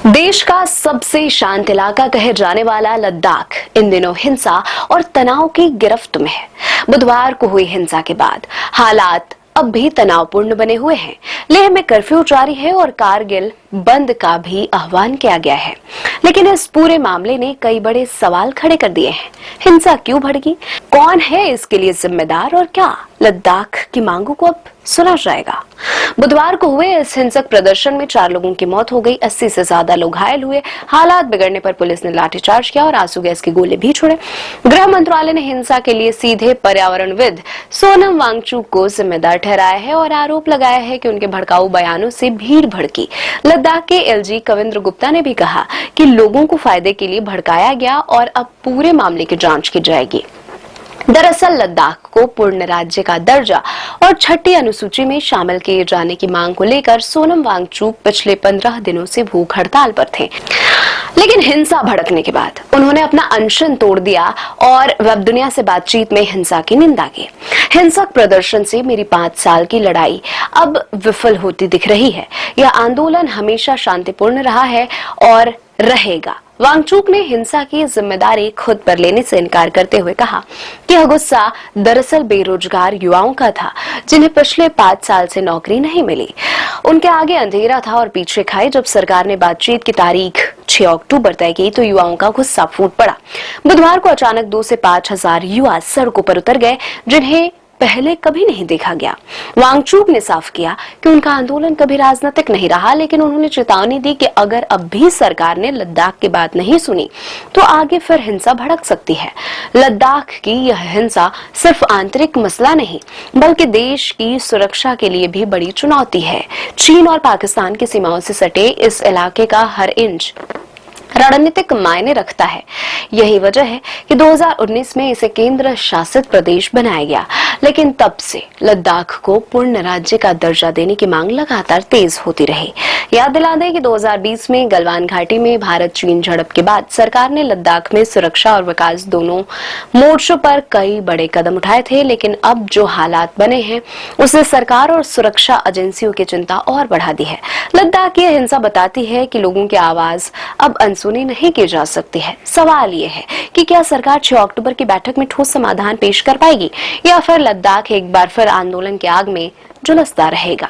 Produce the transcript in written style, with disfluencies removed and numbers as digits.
देश का सबसे शांत इलाका कहे जाने वाला लद्दाख इन दिनों हिंसा और तनाव की गिरफ्त में है। बुधवार को हुई हिंसा के बाद हालात अब भी तनावपूर्ण बने हुए हैं। लेह में कर्फ्यू जारी है और कारगिल बंद का भी आह्वान किया गया है, लेकिन इस पूरे मामले ने कई बड़े सवाल खड़े कर दिए हैं। हिंसा क्यों भड़की, कौन है इसके लिए जिम्मेदार और क्या लद्दाख की मांगों को अब सुना जाएगा। बुधवार को हुए इस हिंसक प्रदर्शन में 4 लोगों की मौत हो गई, 80 से ज्यादा लोग घायल हुए। हालात बिगड़ने पर पुलिस ने लाठीचार्ज किया और आंसू गैस के गोले भी छोड़े। गृह मंत्रालय ने हिंसा के लिए सीधे पर्यावरणविद सोनम वांगचुक को जिम्मेदार ठहराया है और आरोप लगाया है कि उनके भड़काऊ बयानों से भीड़ भड़की। लद्दाख के एलजी कविंद्र गुप्ता ने भी कहा कि लोगों को फायदे के लिए भड़काया गया और अब पूरे मामले की जांच की जाएगी। दरअसल लद्दाख को पूर्ण राज्य का दर्जा और 6ठी अनुसूची में शामिल किए जाने की मांग को लेकर सोनम वांगचुक पिछले 15 दिनों से भूख हड़ताल पर थे, लेकिन हिंसा भड़कने के बाद उन्होंने अपना अनशन तोड़ दिया और वेब दुनिया से बातचीत में हिंसा की निंदा की। हिंसक प्रदर्शन से मेरी 5 साल की लड़ाई अब विफल होती दिख रही है। यह आंदोलन हमेशा शांतिपूर्ण रहा है और रहेगा। वांगचुक ने हिंसा की जिम्मेदारी खुद पर लेने से इनकार करते हुए कहा कि यह गुस्सा दरअसल बेरोजगार युवाओं का था, जिन्हें पिछले 5 साल से नौकरी नहीं मिली। उनके आगे अंधेरा था और पीछे खाई। जब सरकार ने बातचीत की तारीख 6 अक्टूबर तय की तो युवाओं का गुस्सा फूट पड़ा। बुधवार को अचानक 2 से 5 हजार युवा सड़कों पर उतर गए, जिन्हें पहले कभी नहीं देखा गया। वांगचुक ने साफ किया कि उनका आंदोलन कभी राजनीतिक नहीं रहा, लेकिन उन्होंने चेतावनी दी कि अगर अब भी सरकार ने लद्दाख की बात नहीं सुनी तो आगे फिर हिंसा भड़क सकती है। लद्दाख की यह हिंसा सिर्फ आंतरिक मसला नहीं, बल्कि देश की सुरक्षा के लिए भी बड़ी चुनौती है। चीन और पाकिस्तान की सीमाओं से सटे इस इलाके का हर इंच रणनीतिक मायने रखता है। यही वजह है कि 2019 में इसे केंद्र शासित प्रदेश बनाया गया, लेकिन तब से लद्दाख को पूर्ण राज्य का दर्जा देने की मांग लगातार तेज होती रही। याद दिला दें कि 2020 में गलवान घाटी में भारत चीन झड़प के बाद सरकार ने लद्दाख में सुरक्षा और विकास दोनों मोर्चों पर कई बड़े कदम उठाए थे, लेकिन अब जो हालात बने हैं उसने सरकार और सुरक्षा एजेंसियों की चिंता और बढ़ा दी है। लद्दाख की हिंसा बताती है कि लोगों की आवाज अब अनसुनी नहीं की जा सकती है। सवाल ये है कि क्या सरकार 6 अक्टूबर की बैठक में ठोस समाधान पेश कर पाएगी या फिर लद्दाख एक बार फिर आंदोलन की आग में झुलसता रहेगा।